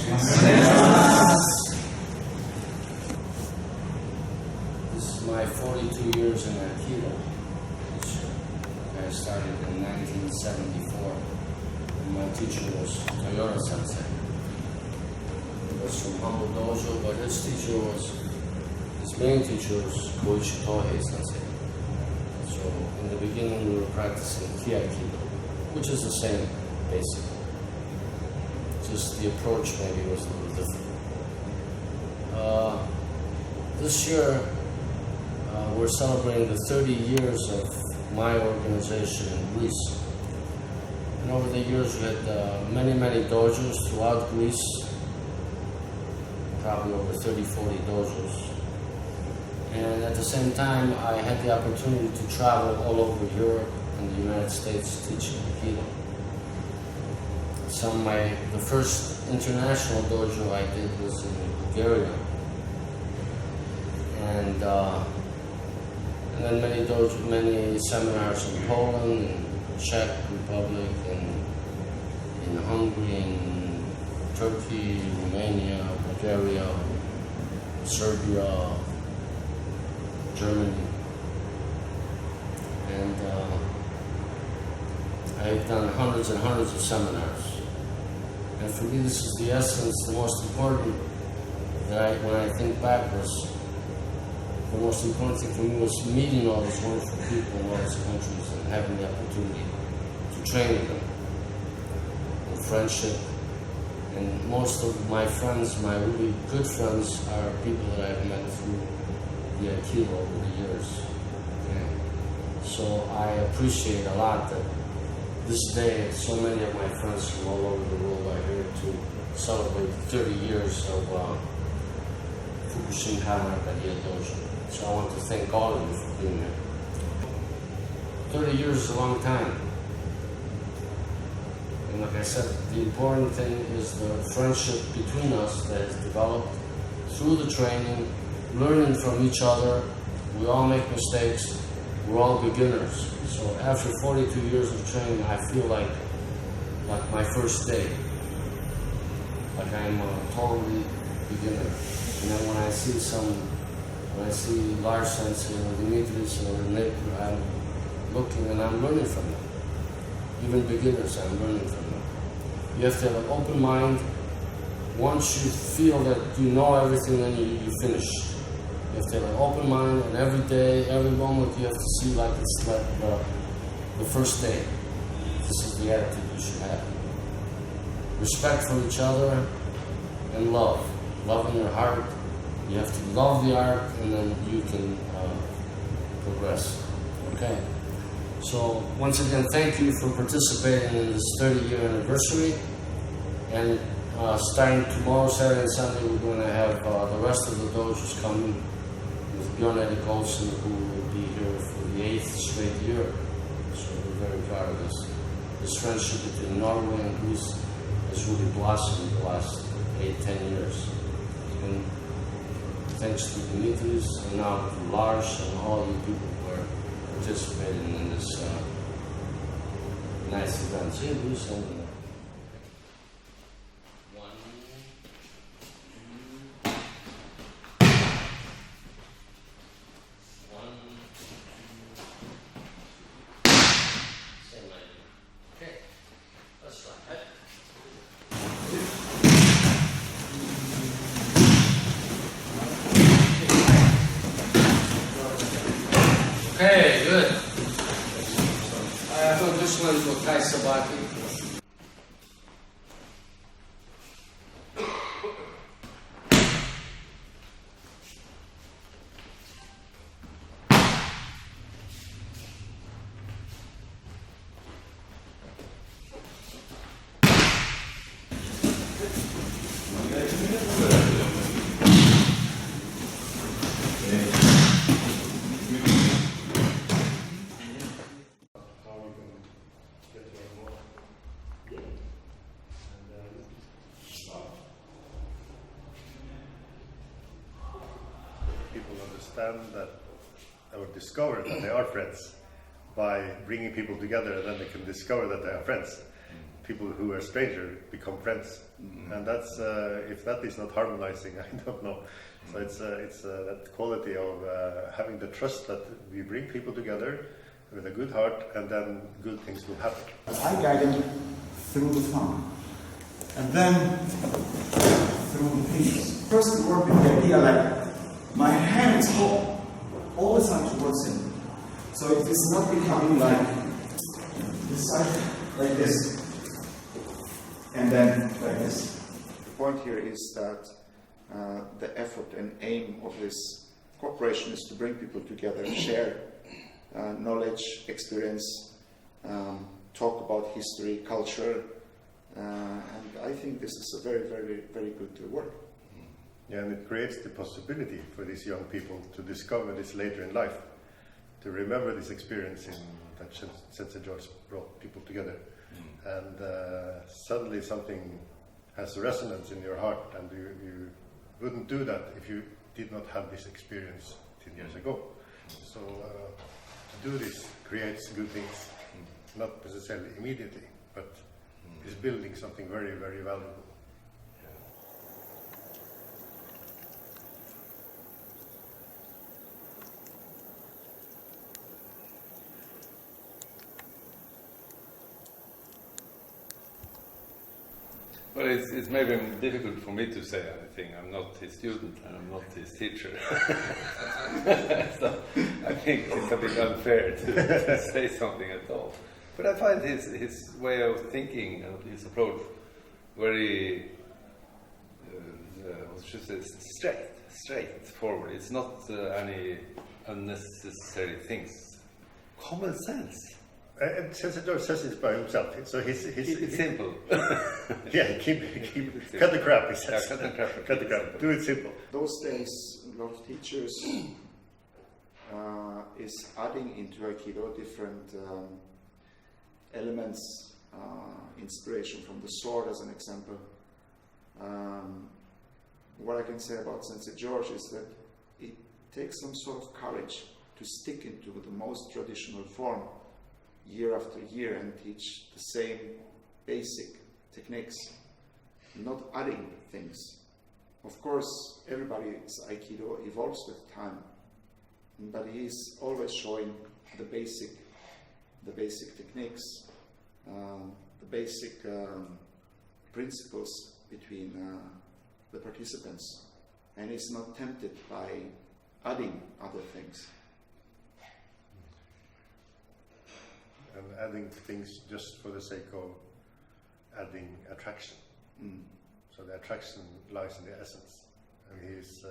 This is my 42 years in Aikido. I started in 1974, and my teacher was Sensei. He was from humble dojo, but his main teacher was Koliopoulos Sensei. So in the beginning we were practicing Aikido, which is the same basically. Just the approach maybe was a little different. This year we're celebrating the 30 years of my organization in Greece. And over the years we had many dojos throughout Greece, probably over 30-40 dojos. And at the same time I had the opportunity to travel all over Europe and the United States teaching Aikido. The first international dojo I did was in Bulgaria. And then many seminars in Poland, in Czech Republic, in Hungary, in Turkey, Romania, Bulgaria, Serbia, Germany. And I've done hundreds and hundreds of seminars. And for me, this is the essence, the most important, when I think backwards, the most important thing for me was meeting all these wonderful people in all these countries and having the opportunity to train with them in friendship. And most of my friends, my really good friends, are people that I've met through the Aikido over the years. Okay. So I appreciate a lot that this day so many of my friends from all over the world are here to celebrate 30 years of Fukushinhama Karia Dojo. So I want to thank all of you for being here. 30 years is a long time. And like I said, the important thing is the friendship between us that is developed through the training, learning from each other. We all make mistakes. We're all beginners. So after 42 years of training, I feel like my first day. Like I'm a totally beginner. And then when I see Lars Sensei or Dimitris or Nick, I'm looking and I'm learning from them. Even beginners, I'm learning from them. You have to have an open mind. Once you feel that you know everything, then you finish. You have to have an open mind, and every day, every moment, you have to see like it's like the first day. This is the attitude you should have. Respect for each other and love. Love in your heart. You have to love the art, and then you can progress. Okay? So, once again, thank you for participating in this 30-year anniversary. And starting tomorrow, Saturday and Sunday, we're going to have the rest of the dojos coming with Bjorn Erik Olsen, who will be here for the 8th straight year. So we're very proud of this. This friendship between Norway and Greece has really blossomed the last 8-10 years. And thanks to Dimitris and now to Lars and all you people who are participating in this nice event. See you, Bruce. Okay, good. I thought this one for Kai Sabaki. That or discover that they are friends by bringing people together, and then they can discover that they are friends. people who are strangers become friends, and that's if that is not harmonizing, I don't know. So it's that quality of having the trust that we bring people together with a good heart, and then good things will happen. I guide them through the fun, and then through the peace. First, we work with the idea like my hand is all the time towards him, so it is not becoming like this side, like this, and then like this. The point here is that the effort and aim of this cooperation is to bring people together, share knowledge, experience, talk about history, culture, and I think this is a very, very, very good work. Yeah, and it creates the possibility for these young people to discover this later in life, to remember this experience that Sensei George brought people together, and suddenly something has a resonance in your heart, and you wouldn't do that if you did not have this experience 10 years ago. So to do this creates good things, not necessarily immediately, but is building something very, very valuable. Well, it's maybe difficult for me to say anything. I'm not his student and I'm not his teacher. So I think it's a bit unfair to say something at all. But I find his way of thinking and his approach very, straightforward. It's not any unnecessary things. Common sense. Sensei George says it by himself, so he's It's simple. Yeah, cut the crap, he says. Yeah, cut the crap. Cut the crap, do it simple. Those days, a lot of teachers is adding into Aikido different elements, inspiration from the sword as an example. What I can say about Sensei George is that it takes some sort of courage to stick into the most traditional form year after year and teach the same basic techniques, not adding things. Of course, everybody's Aikido evolves with time, but he's always showing the basic techniques, the basic principles between the participants, and he's not tempted by adding other things. And adding things just for the sake of adding attraction. So the attraction lies in the essence, and he's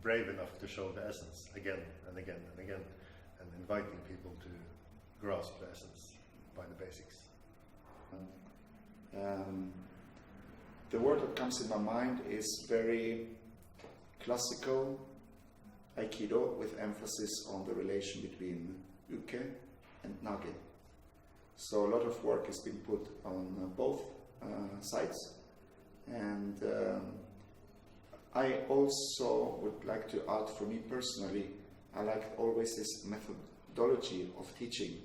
brave enough to show the essence again and again and again, and inviting people to grasp the essence by the basics. The word that comes in my mind is very classical Aikido, with emphasis on the relation between uke and nage. So a lot of work has been put on both sides, and I also would like to add, for me personally, I like always this methodology of teaching,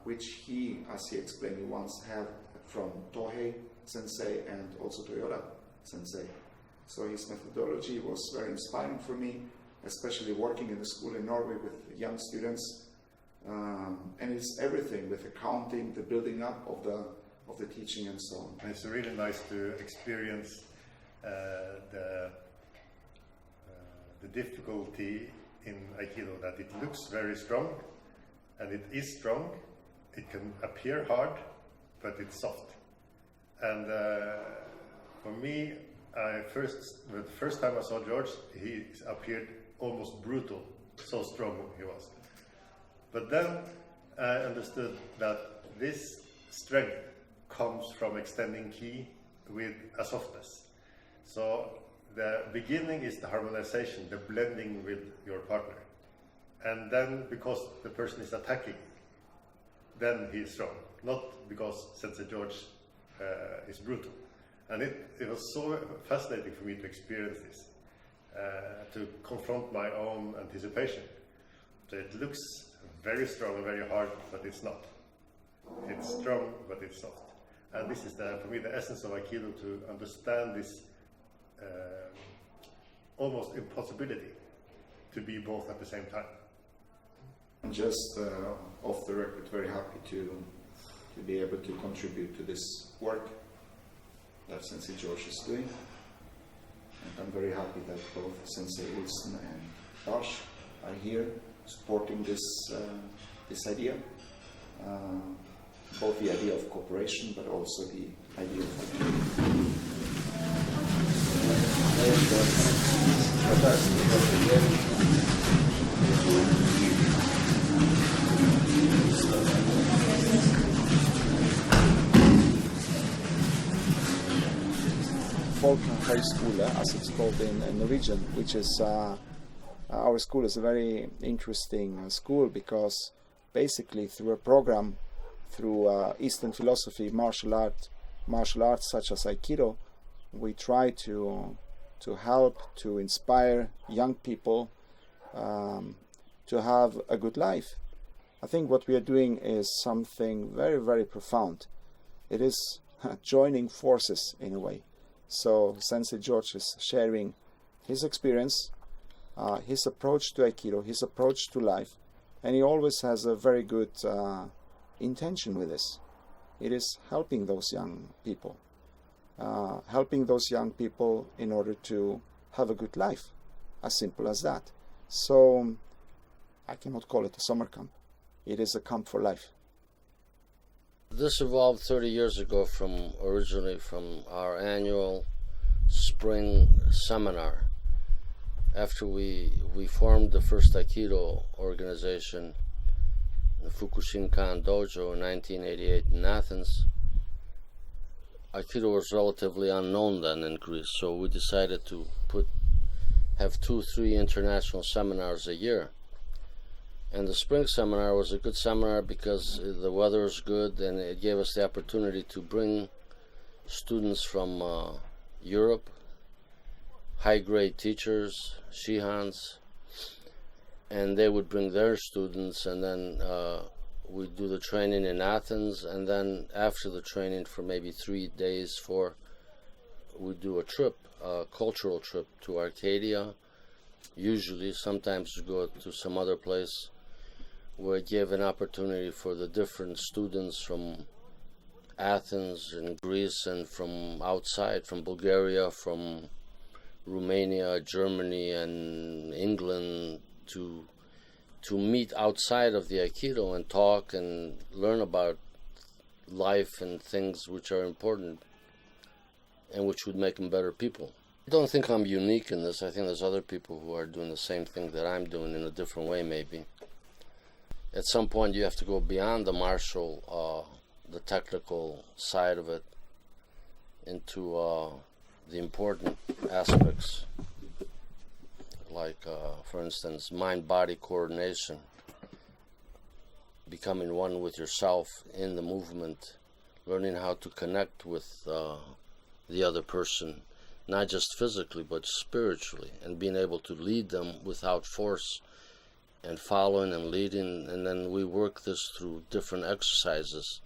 which he, as he explained once, had from Tohei Sensei and also Toyota Sensei. So his methodology was very inspiring for me, especially working in the school in Norway with young students. And it's everything with accounting, the building up of the teaching and so on. And it's really nice to experience the difficulty in Aikido, that it looks very strong, and it is strong. It can appear hard, but it's soft. And for me, the first time I saw George, he appeared almost brutal, so strong he was. But then I understood that this strength comes from extending ki with a softness. So the beginning is the harmonization, the blending with your partner. And then because the person is attacking, then he is strong. Not because Sensei George is brutal. And it was so fascinating for me to experience this, to confront my own anticipation. So it looks very strong and very hard, but it's not. It's strong, but it's soft. And this is, for me, the essence of Aikido, to understand this almost impossibility to be both at the same time. I'm just off the record very happy to be able to contribute to this work that Sensei George is doing. And I'm very happy that both Sensei Wilson and Josh are here supporting this idea. Both the idea of cooperation, but also the idea of Folk High School, as it's called in Norwegian, which is our school is a very interesting school, because basically through a program, through Eastern philosophy, martial arts such as Aikido, we try to help, to inspire young people to have a good life. I think what we are doing is something very, very profound. It is joining forces in a way. So Sensei George is sharing his experience, his approach to Aikido, his approach to life, and he always has a very good intention with this. It is helping those young people in order to have a good life, as simple as that. So I cannot call it a summer camp. It is a camp for life. This evolved 30 years ago originally from our annual spring seminar. After we formed the first Aikido organization, the Fukushinkan Dojo, in 1988 in Athens, Aikido was relatively unknown then in Greece, so we decided to have 2-3 international seminars a year. And the spring seminar was a good seminar because the weather was good, and it gave us the opportunity to bring students from Europe, high-grade teachers, shihans, and they would bring their students, and then we'd do the training in Athens, and then after the training for maybe 3 days, 4, we'd do a trip, a cultural trip to Arcadia, usually. Sometimes we go to some other place, where it gave an opportunity for the different students from Athens and Greece and from outside, from Bulgaria, from Romania, Germany, and England, to meet outside of the Aikido and talk and learn about life and things which are important and which would make them better people. I don't think I'm unique in this. I think there's other people who are doing the same thing that I'm doing in a different way, maybe. At some point you have to go beyond the martial, the technical side of it, into the important aspects, like for instance, mind-body coordination, becoming one with yourself in the movement, learning how to connect with the other person, not just physically but spiritually, and being able to lead them without force, and following and leading. And then we work this through different exercises,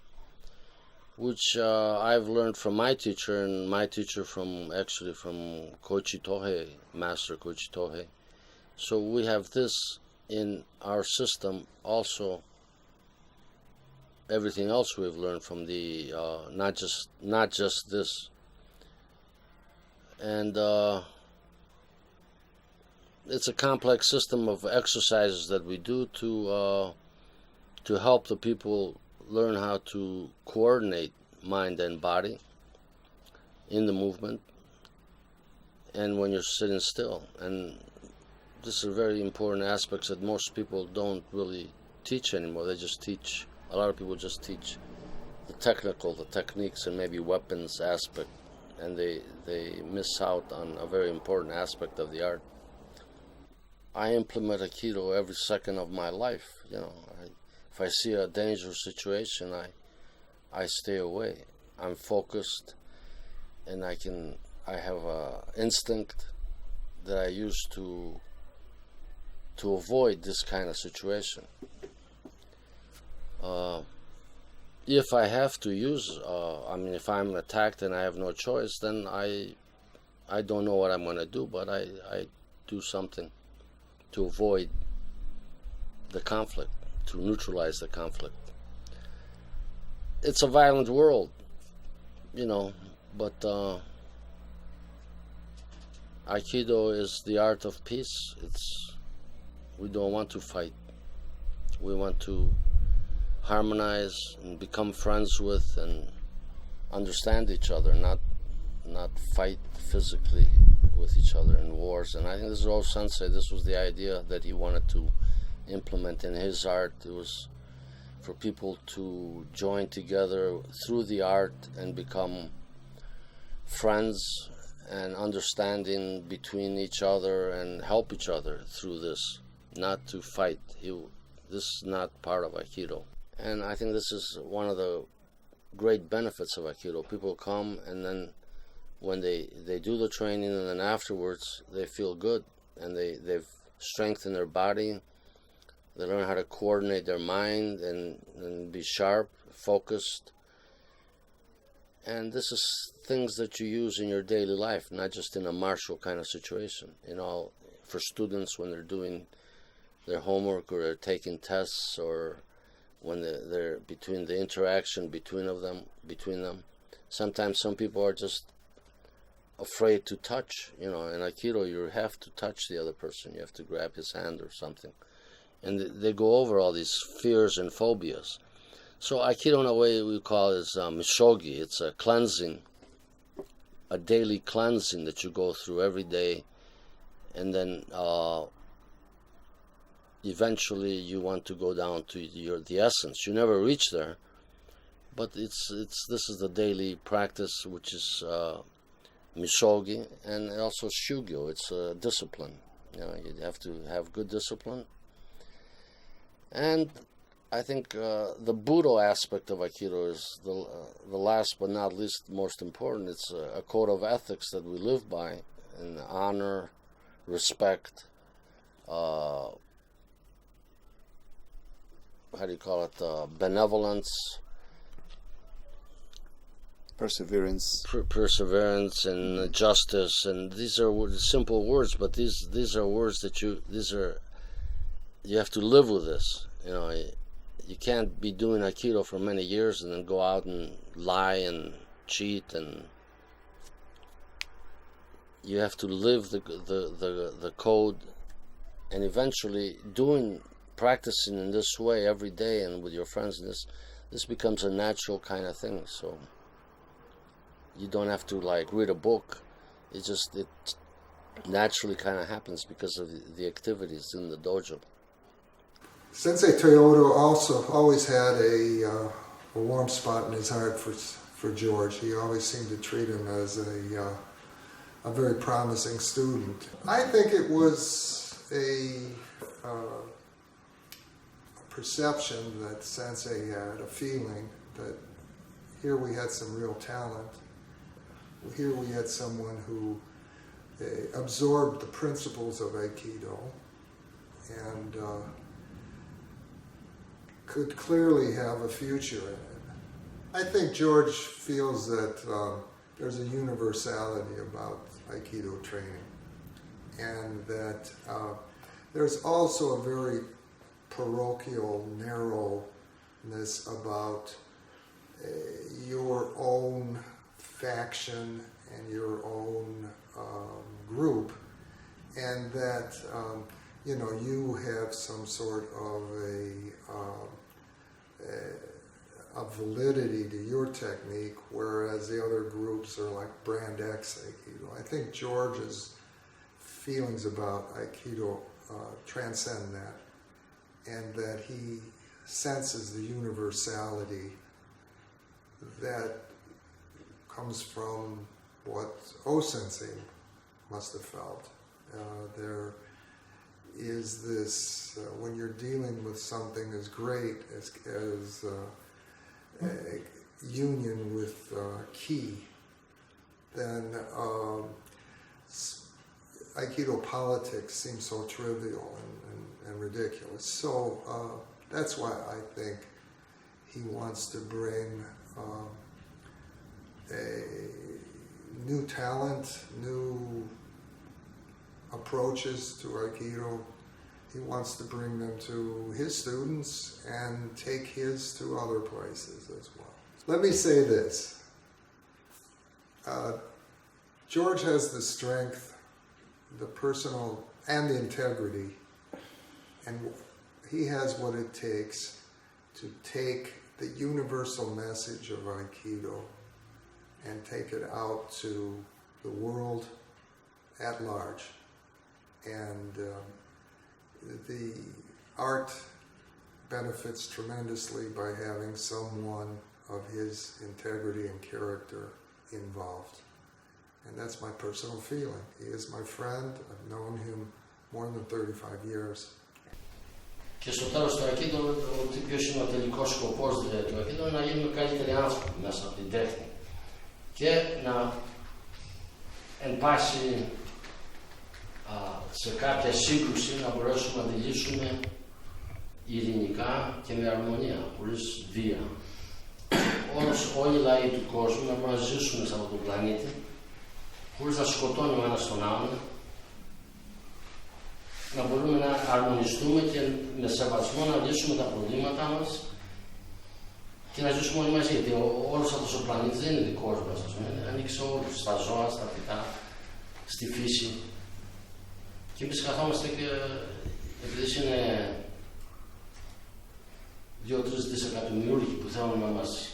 which I've learned from my teacher, and my teacher from Koichi Tohei, Master Koichi Tohei. So we have this in our system also. Everything else we've learned from the not just this. And it's a complex system of exercises that we do to help the people learn how to coordinate mind and body in the movement and when you're sitting still. And this is very important aspects that most people don't really teach anymore. They just teach, a lot of people just teach the technical, the techniques, and maybe weapons aspect, and they miss out on a very important aspect of the art. I implement Aikido every second of my life. You know, if I see a dangerous situation, I stay away. I'm focused, and I have a instinct that I use to avoid this kind of situation. if I have to use, if I'm attacked and I have no choice, then I don't know what I'm going to do, but I do something to avoid the conflict, to neutralize the conflict. It's a violent world, but Aikido is the art of peace. We don't want to fight. We want to harmonize and become friends with and understand each other, not fight physically with each other in wars. And I think this is all Sensei. This was the idea that he wanted to implement in his art. It was for people to join together through the art and become friends and understanding between each other and help each other through this, not to fight. This is not part of Aikido. And I think this is one of the great benefits of Aikido. People come, and then when they do the training, and then afterwards they feel good, and they've strengthened their body. They learn how to coordinate their mind and be sharp, focused. And this is things that you use in your daily life, not just in a martial kind of situation. For students when they're doing their homework or they're taking tests, or when they're between the interaction between them. Sometimes some people are just afraid to touch. In Aikido, you have to touch the other person. You have to grab his hand or something. And they go over all these fears and phobias. So Aikido, in a way, we call it mishogi. It's a cleansing, a daily cleansing that you go through every day, and then eventually you want to go down to the essence. You never reach there, but this is the daily practice, which is mishogi, and also shugyo. It's a discipline. You have to have good discipline. And I think the Budo aspect of Aikido is the last but not least most important. It's a code of ethics that we live by, in honor, respect, benevolence, perseverance, and justice. And these are simple words, but these are words that you have to live with this. You can't be doing Aikido for many years and then go out and lie and cheat, and you have to live the code, and eventually practicing in this way every day and with your friends, this becomes a natural kind of thing. So you don't have to read a book. It naturally kind of happens because of the activities in the dojo. Sensei Toyoda also always had a warm spot in his heart for George. He always seemed to treat him as a very promising student. I think it was a perception that Sensei had, a feeling that here we had some real talent. Here we had someone who absorbed the principles of Aikido and could clearly have a future in it. I think George feels that there's a universality about Aikido training, and that there's also a very parochial narrowness about your own faction and your own group, and that you have some sort of a validity to your technique, whereas the other groups are like brand X Aikido. I think George's feelings about Aikido transcend that, and that he senses the universality that comes from what O-Sensei must have felt. There is this, when you're dealing with something as great as union with ki, then Aikido politics seems so trivial and ridiculous. So that's why I think he wants to bring a new talent, new approaches to Aikido. He wants to bring them to his students and take his to other places as well. Let me say this. George has the strength, the personal, and the integrity, and he has what it takes to take the universal message of Aikido and take it out to the world at large. And the art benefits tremendously by having someone of his integrity and character involved. And that's my personal feeling. He is my friend. I've known him more than 35 years. Και στο τέλος του Aikido, ποιος είναι ο τελικός σκοπός του Aikido, να γίνουμε καλύτεροι άνθρωποι μέσα από την τέχνη. Και να, εν πάση σε κάποια σύγκρουση, να μπορέσουμε να τη λύσουμε ειρηνικά και με αρμονία, χωρίς βία. Όλοι οι λαοί του κόσμου να μπορούν να ζήσουν σε αυτόν τον πλανήτη, χωρίς να σκοτώνει ο ένας τον άλλον, να μπορούμε να αρμονιστούμε και με σεβασμό να λύσουμε τα προβλήματά μας και να ζήσουμε όλοι μαζί. Γιατί όλος αυτός ο πλανήτης δεν είναι δικός μας, ανήκει σε όλους, στα ζώα, στα φυτά, στη φύση. Και εμείς καθόμαστε και επειδή είναι 2-3 δισεκατομμυρίουχοι που θέλουν να μας...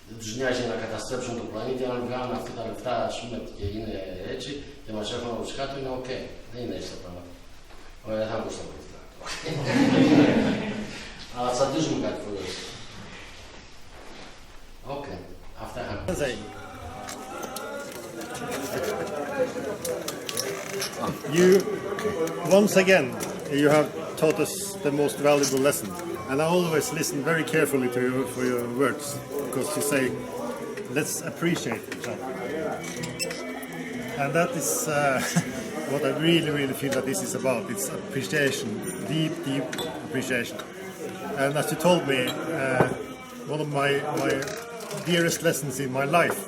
Δεν τους νοιάζει να καταστρέψουν το πλανήτη, αν βγάλουν αυτά τα λεφτά, ας πούμε, και είναι έτσι και μας έχουν από τους κάτω, είναι ok. Δεν είναι έτσι τα πράγματα. Ωραία, δεν θα μπω στα πολιτικά. Αλλά τσαντίζουμε κάτι φορές. Ok, αυτά είχαμε. Sensei, you, once again, you have taught us the most valuable lesson. And I always listen very carefully to you for your words, because you say, let's appreciate each other. And that is what I really, really feel that this is about. It's appreciation, deep, deep appreciation. And as you told me, one of my dearest lessons in my life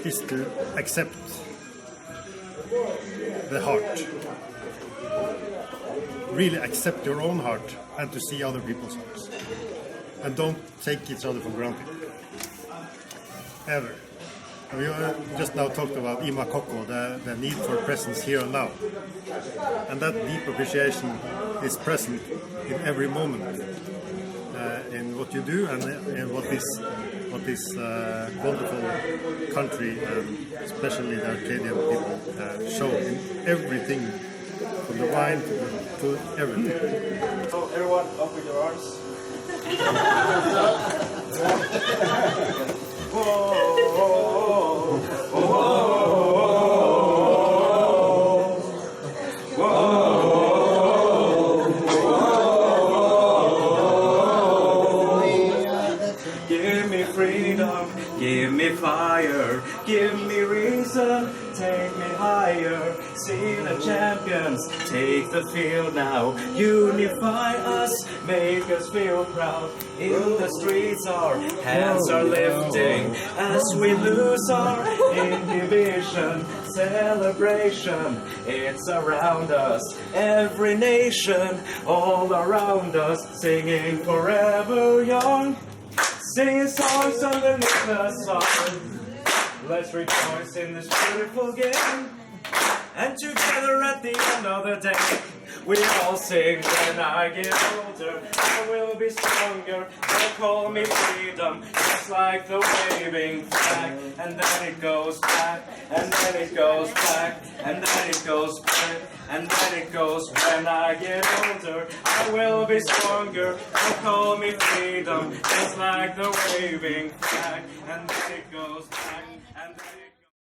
is to accept the heart. Really accept your own heart and to see other people's hearts. And don't take each other for granted. Ever. We just now talked about imakoko, the need for presence here and now. And that deep appreciation is present in every moment. In what you do and in what this wonderful country, especially the Arcadian people, show in everything, from the wine to everything. So everyone, open your arms. Give me freedom, give me fire, give me reason, take me higher. See the champions, take the field now. Unify us, make us feel proud. In the streets our hands are lifting as we lose our inhibition. Celebration, it's around us. Every nation, all around us, singing forever young. Singing songs underneath the sun. Let's rejoice in this beautiful game. And together at the end of the day, we all sing, when I get older, I will be stronger. They'll call me freedom, just like the waving flag. And then it goes back, and then it goes back, and then it goes back, and then it goes, when I get older, I will be stronger. They'll call me freedom, just like the waving flag. And then it goes back.